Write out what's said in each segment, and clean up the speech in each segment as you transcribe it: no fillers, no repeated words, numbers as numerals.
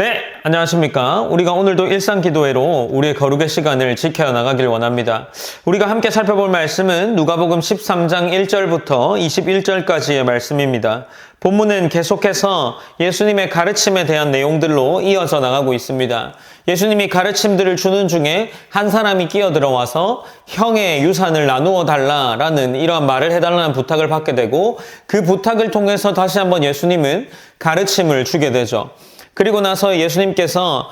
네, 안녕하십니까. 우리가 오늘도 일상기도회로 우리의 거룩의 시간을 지켜나가길 원합니다. 우리가 함께 살펴볼 말씀은 누가복음 13장 1절부터 21절까지의 말씀입니다. 본문은 계속해서 예수님의 가르침에 대한 내용들로 이어져 나가고 있습니다. 예수님이 가르침들을 주는 중에 한 사람이 끼어들어와서 형의 유산을 나누어 달라라는 이러한 말을 해달라는 부탁을 받게 되고, 그 부탁을 통해서 다시 한번 예수님은 가르침을 주게 되죠. 그리고 나서 예수님께서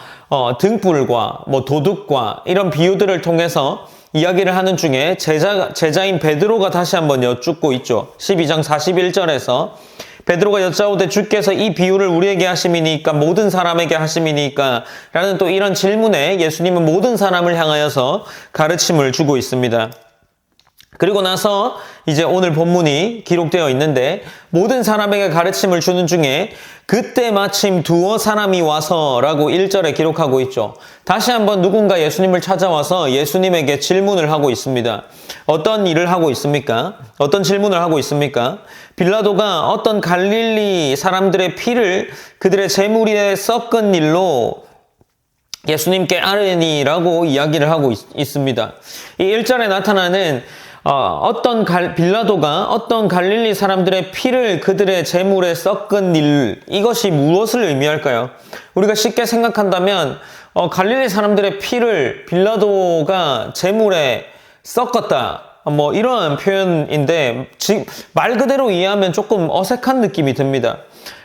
등불과 도둑과 이런 비유들을 통해서 이야기를 하는 중에 제자인 베드로가 다시 한번 여쭙고 있죠. 12장 41절에서 베드로가 여짜오되 주께서 이 비유를 우리에게 하심이니까 모든 사람에게 하심이니까 라는 또 이런 질문에 예수님은 모든 사람을 향하여서 가르침을 주고 있습니다. 그리고 나서 이제 오늘 본문이 기록되어 있는데, 모든 사람에게 가르침을 주는 중에 그때 마침 두어 사람이 와서 라고 1절에 기록하고 있죠. 다시 한번 누군가 예수님을 찾아와서 예수님에게 질문을 하고 있습니다. 어떤 일을 하고 있습니까? 어떤 질문을 하고 있습니까? 빌라도가 어떤 갈릴리 사람들의 피를 그들의 제물에 섞은 일로 예수님께 아뢰니라고 이야기를 하고 있습니다. 이 1절에 나타나는 빌라도가 어떤 갈릴리 사람들의 피를 그들의 제물에 섞은 일, 이것이 무엇을 의미할까요? 우리가 쉽게 생각한다면 갈릴리 사람들의 피를 빌라도가 제물에 섞었다, 이러한 표현인데 말 그대로 이해하면 조금 어색한 느낌이 듭니다.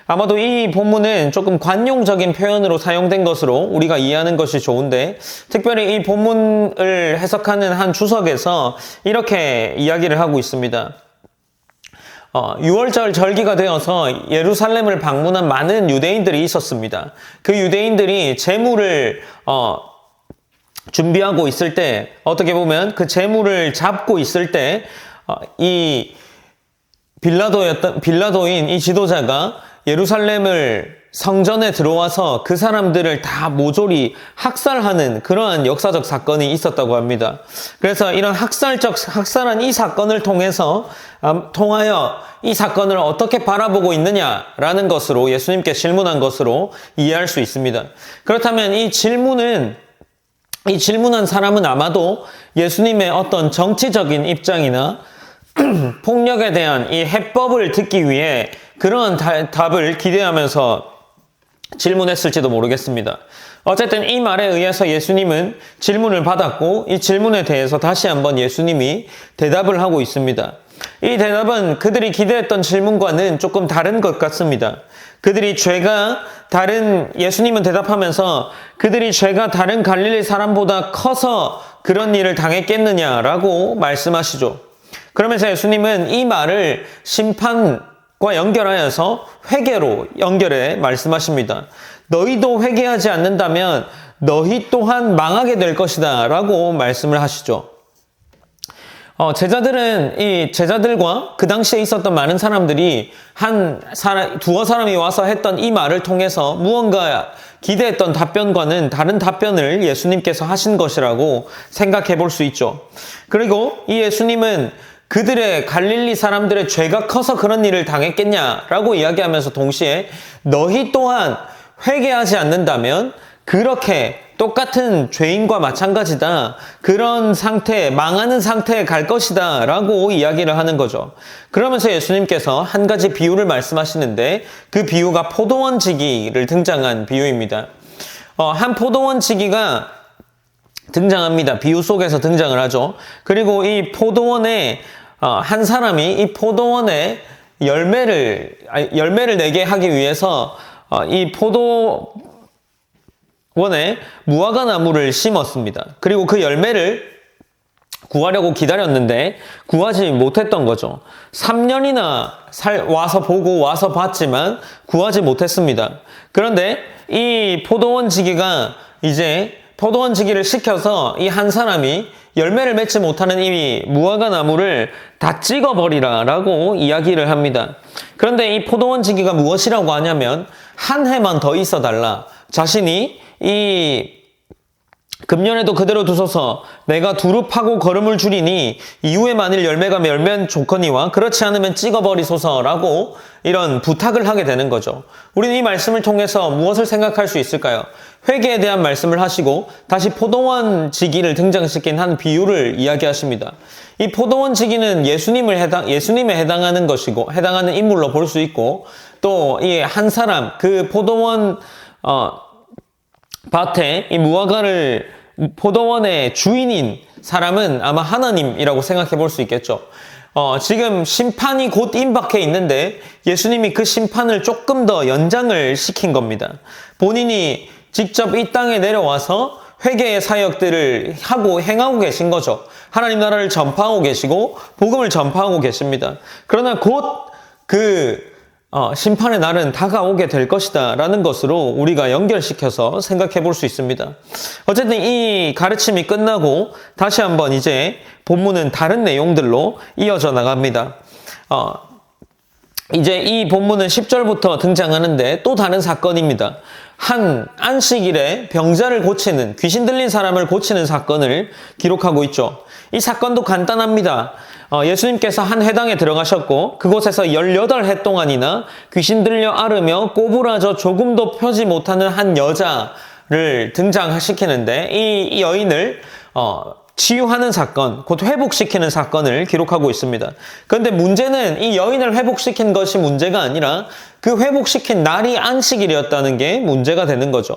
아마도 이 본문은 조금 관용적인 표현으로 사용된 것으로 우리가 이해하는 것이 좋은데, 특별히 이 본문을 해석하는 한 주석에서 이렇게 이야기를 하고 있습니다. 6월절 절기가 되어서 예루살렘을 방문한 많은 유대인들이 있었습니다. 그 유대인들이 제물을 준비하고 있을 때, 어떻게 보면 그 제물을 잡고 있을 때 이 빌라도인 이 지도자가 예루살렘을 성전에 들어와서 그 사람들을 다 모조리 학살하는 그러한 역사적 사건이 있었다고 합니다. 그래서 이런 학살한 이 사건을 통하여 이 사건을 어떻게 바라보고 있느냐라는 것으로 예수님께 질문한 것으로 이해할 수 있습니다. 그렇다면 이 질문한 사람은 아마도 예수님의 어떤 정치적인 입장이나 폭력에 대한 이 해법을 듣기 위해 그러한 답을 기대하면서 질문했을지도 모르겠습니다. 어쨌든 이 말에 의해서 예수님은 질문을 받았고, 이 질문에 대해서 다시 한번 예수님이 대답을 하고 있습니다. 이 대답은 그들이 기대했던 질문과는 조금 다른 것 같습니다. 예수님은 대답하면서 그들이 죄가 다른 갈릴리 사람보다 커서 그런 일을 당했겠느냐라고 말씀하시죠. 그러면서 예수님은 이 말을 심판과 연결하여서 회개로 연결해 말씀하십니다. 너희도 회개하지 않는다면 너희 또한 망하게 될 것이다 라고 말씀을 하시죠. 제자들과 그 당시에 있었던 많은 사람들이 두어 사람이 와서 했던 이 말을 통해서 무언가 기대했던 답변과는 다른 답변을 예수님께서 하신 것이라고 생각해 볼 수 있죠. 그리고 이 예수님은 그들의 갈릴리 사람들의 죄가 커서 그런 일을 당했겠냐라고 이야기하면서 동시에 너희 또한 회개하지 않는다면 그렇게 똑같은 죄인과 마찬가지다, 그런 상태, 망하는 상태에 갈 것이다 라고 이야기를 하는 거죠. 그러면서 예수님께서 한 가지 비유를 말씀하시는데, 그 비유가 포도원지기를 등장한 비유입니다. 한 포도원지기가 등장합니다. 비유 속에서 등장을 하죠. 그리고 이 포도원에 한 사람이 이 포도원에 열매를 내게 하기 위해서 이 포도원에 무화과 나무를 심었습니다. 그리고 그 열매를 구하려고 기다렸는데 구하지 못했던 거죠. 3년이나 와서 봤지만 구하지 못했습니다. 그런데 이 포도원지기가 이제 포도원지기를 시켜서 이 한 사람이 열매를 맺지 못하는 이 무화과 나무를 다 찍어버리라 라고 이야기를 합니다. 그런데 이 포도원지기가 무엇이라고 하냐면 한 해만 더 있어 달라, 자신이 이 금년에도 그대로 두소서. 내가 두루 파고 걸음을 줄이니 이후에 만일 열매가 멸면 좋거니와 그렇지 않으면 찍어버리소서라고 이런 부탁을 하게 되는 거죠. 우리는 이 말씀을 통해서 무엇을 생각할 수 있을까요? 회개에 대한 말씀을 하시고 다시 포도원 지기를 등장시킨 한 비유를 이야기하십니다. 이 포도원 지기는 예수님에 해당하는 것이고 해당하는 인물로 볼 수 있고 또 이 한 사람 그 포도원 밭에 이 무화과를 포도원의 주인인 사람은 아마 하나님이라고 생각해 볼 수 있겠죠. 지금 심판이 곧 임박해 있는데 예수님이 그 심판을 조금 더 연장을 시킨 겁니다. 본인이 직접 이 땅에 내려와서 회개의 사역들을 하고 행하고 계신 거죠. 하나님 나라를 전파하고 계시고 복음을 전파하고 계십니다. 그러나 곧 심판의 날은 다가오게 될 것이다 라는 것으로 우리가 연결시켜서 생각해 볼 수 있습니다. 어쨌든 이 가르침이 끝나고 다시 한번 이제 본문은 다른 내용들로 이어져 나갑니다. 이제 이 본문은 10절부터 등장하는데 또 다른 사건입니다. 한 안식일에 병자를 고치는, 귀신 들린 사람을 고치는 사건을 기록하고 있죠. 이 사건도 간단합니다. 예수님께서 한 회당에 들어가셨고 그곳에서 18해 동안이나 귀신 들려 앓으며 꼬부라져 조금도 펴지 못하는 한 여자를 등장시키는데 이 여인을 치유하는 사건, 곧 회복시키는 사건을 기록하고 있습니다. 그런데 문제는 이 여인을 회복시킨 것이 문제가 아니라 그 회복시킨 날이 안식일이었다는 게 문제가 되는 거죠.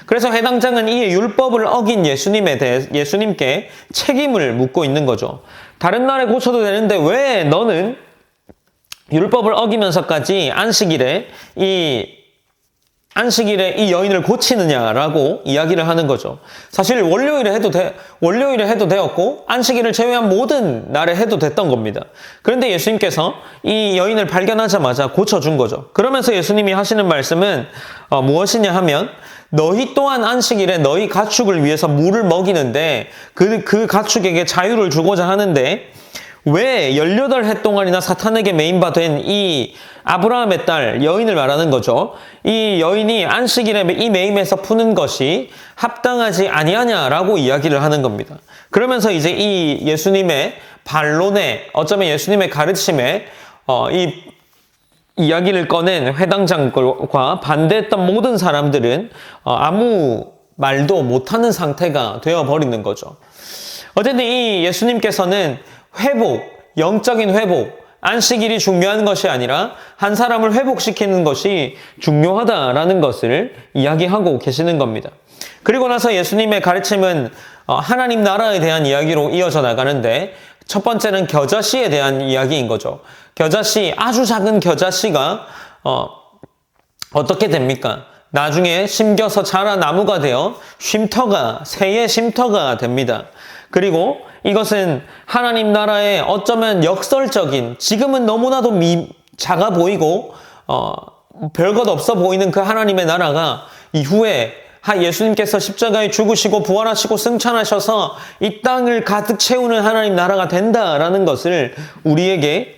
그래서 해당장은 이 율법을 어긴 예수님께 책임을 묻고 있는 거죠. 다른 날에 고쳐도 되는데 왜 너는 율법을 어기면서까지 안식일에 이 여인을 고치느냐라고 이야기를 하는 거죠. 사실 월요일에 해도 되었고 안식일을 제외한 모든 날에 해도 됐던 겁니다. 그런데 예수님께서 이 여인을 발견하자마자 고쳐준 거죠. 그러면서 예수님이 하시는 말씀은 무엇이냐 하면 너희 또한 안식일에 너희 가축을 위해서 물을 먹이는데 그 가축에게 자유를 주고자 하는데 왜 18해 동안이나 사탄에게 매인바 된 이 아브라함의 딸 여인을 말하는 거죠. 이 여인이 안식일에 이 매임에서 푸는 것이 합당하지 아니하냐라고 이야기를 하는 겁니다. 그러면서 이제 이 예수님의 반론에 어쩌면 예수님의 가르침에 이 이야기를 꺼낸 회당장과 반대했던 모든 사람들은 아무 말도 못하는 상태가 되어버리는 거죠. 어쨌든 이 예수님께서는 영적인 회복, 안식일이 중요한 것이 아니라 한 사람을 회복시키는 것이 중요하다라는 것을 이야기하고 계시는 겁니다. 그리고 나서 예수님의 가르침은 하나님 나라에 대한 이야기로 이어져 나가는데 첫 번째는 겨자씨에 대한 이야기인 거죠. 겨자씨, 아주 작은 겨자씨가 어떻게 됩니까? 나중에 심겨서 자라 나무가 되어 새의 쉼터가 됩니다. 그리고 이것은 하나님 나라의 어쩌면 역설적인, 지금은 너무나도 작아 보이고 별것 없어 보이는 그 하나님의 나라가 이후에 예수님께서 십자가에 죽으시고 부활하시고 승천하셔서 이 땅을 가득 채우는 하나님 나라가 된다라는 것을 우리에게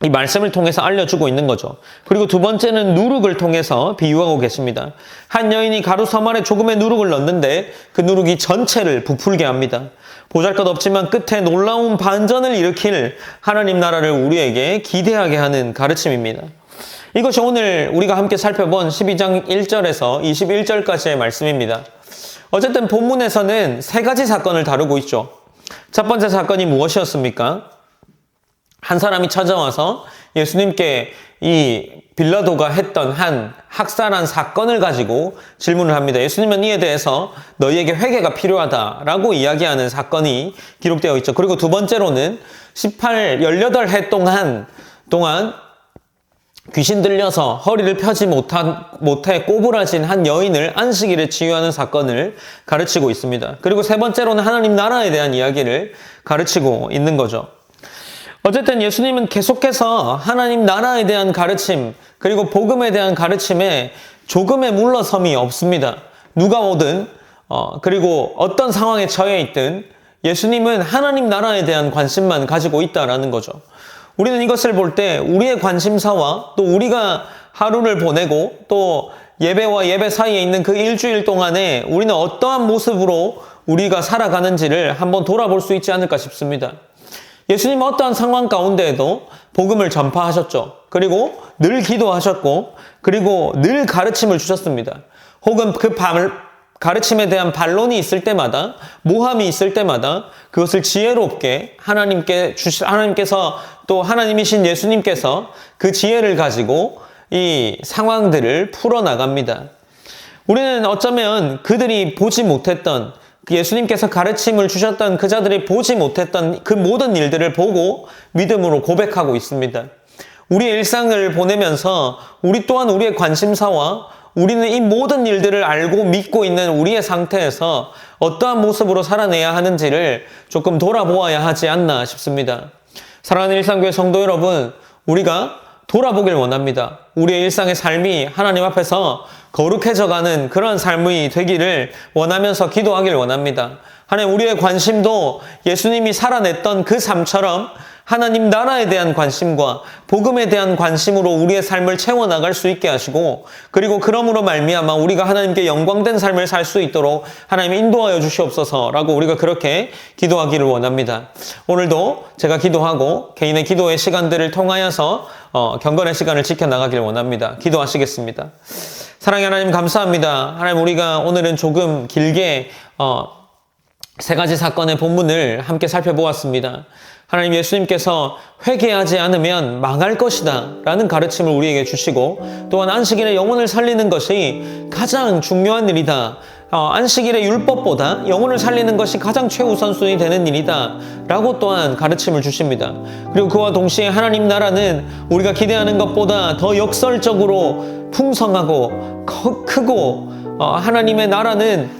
이 말씀을 통해서 알려주고 있는 거죠. 그리고 두 번째는 누룩을 통해서 비유하고 계십니다. 한 여인이 가루 서말에 조금의 누룩을 넣는데 그 누룩이 전체를 부풀게 합니다. 보잘것없지만 끝에 놀라운 반전을 일으킬 하나님 나라를 우리에게 기대하게 하는 가르침입니다. 이것이 오늘 우리가 함께 살펴본 12장 1절에서 21절까지의 말씀입니다. 어쨌든 본문에서는 세 가지 사건을 다루고 있죠. 첫 번째 사건이 무엇이었습니까? 한 사람이 찾아와서 예수님께 이 빌라도가 했던 한 학살한 사건을 가지고 질문을 합니다. 예수님은 이에 대해서 너희에게 회개가 필요하다라고 이야기하는 사건이 기록되어 있죠. 그리고 두 번째로는 18해 동안 귀신 들려서 허리를 펴지 못해 꼬부라진 한 여인을 안식일에 치유하는 사건을 가르치고 있습니다. 그리고 세 번째로는 하나님 나라에 대한 이야기를 가르치고 있는 거죠. 어쨌든 예수님은 계속해서 하나님 나라에 대한 가르침 그리고 복음에 대한 가르침에 조금의 물러섬이 없습니다. 누가 오든 그리고 어떤 상황에 처해 있든 예수님은 하나님 나라에 대한 관심만 가지고 있다라는 거죠. 우리는 이것을 볼 때 우리의 관심사와 또 우리가 하루를 보내고 또 예배와 예배 사이에 있는 그 일주일 동안에 우리는 어떠한 모습으로 우리가 살아가는지를 한번 돌아볼 수 있지 않을까 싶습니다. 예수님은 어떠한 상황 가운데에도 복음을 전파하셨죠. 그리고 늘 기도하셨고, 그리고 늘 가르침을 주셨습니다. 혹은 그 가르침에 대한 반론이 있을 때마다, 모함이 있을 때마다 그것을 지혜롭게 하나님께서 또 하나님이신 예수님께서 그 지혜를 가지고 이 상황들을 풀어나갑니다. 우리는 어쩌면 그들이 보지 못했던, 예수님께서 가르침을 주셨던 그 자들이 보지 못했던 그 모든 일들을 보고 믿음으로 고백하고 있습니다. 우리의 일상을 보내면서 우리 또한 우리의 관심사와 우리는 이 모든 일들을 알고 믿고 있는 우리의 상태에서 어떠한 모습으로 살아내야 하는지를 조금 돌아보아야 하지 않나 싶습니다. 사랑하는 일상교회 성도 여러분, 우리가 돌아보길 원합니다. 우리의 일상의 삶이 하나님 앞에서 거룩해져가는 그런 삶이 되기를 원하면서 기도하길 원합니다. 하나님, 우리의 관심도 예수님이 살아냈던 그 삶처럼 하나님 나라에 대한 관심과 복음에 대한 관심으로 우리의 삶을 채워나갈 수 있게 하시고, 그리고 그러므로 말미암아 우리가 하나님께 영광된 삶을 살 수 있도록 하나님 인도하여 주시옵소서라고 우리가 그렇게 기도하기를 원합니다. 오늘도 제가 기도하고 개인의 기도의 시간들을 통하여서 경건의 시간을 지켜나가길 원합니다. 기도하시겠습니다. 사랑의 하나님, 감사합니다. 하나님, 우리가 오늘은 조금 길게 세 가지 사건의 본문을 함께 살펴보았습니다. 하나님, 예수님께서 회개하지 않으면 망할 것이다 라는 가르침을 우리에게 주시고, 또한 안식일에 영혼을 살리는 것이 가장 중요한 일이다. 안식일의 율법보다 영혼을 살리는 것이 가장 최우선순위 되는 일이다 라고 또한 가르침을 주십니다. 그리고 그와 동시에 하나님 나라는 우리가 기대하는 것보다 더 역설적으로 풍성하고 크고, 하나님의 나라는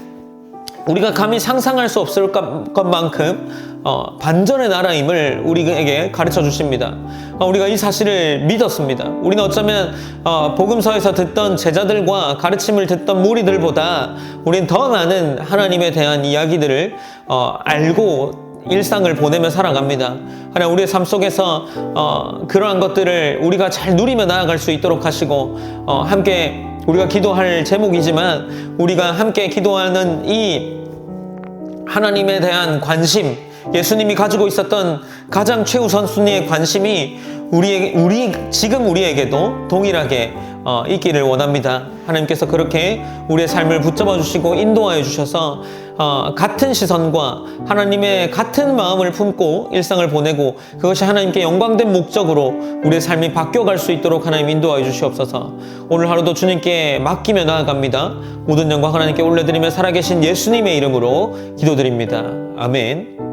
우리가 감히 상상할 수 없을 것만큼 반전의 나라임을 우리에게 가르쳐 주십니다. 우리가 이 사실을 믿었습니다. 우리는 어쩌면 복음서에서 듣던 제자들과 가르침을 듣던 무리들보다 우리는 더 많은 하나님에 대한 이야기들을 알고 일상을 보내며 살아갑니다. 하나님, 우리의 삶 속에서 그러한 것들을 우리가 잘 누리며 나아갈 수 있도록 하시고, 함께 우리가 기도할 제목이지만 우리가 함께 기도하는 이 하나님에 대한 관심, 예수님이 가지고 있었던 가장 최우선 순위의 관심이 지금 우리에게도 동일하게 있기를 원합니다. 하나님께서 그렇게 우리의 삶을 붙잡아 주시고 인도하여 주셔서 같은 시선과 하나님의 같은 마음을 품고 일상을 보내고, 그것이 하나님께 영광된 목적으로 우리의 삶이 바뀌어갈 수 있도록 하나님 인도하여 주시옵소서. 오늘 하루도 주님께 맡기며 나아갑니다. 모든 영광 하나님께 올려드리며 살아계신 예수님의 이름으로 기도드립니다. 아멘.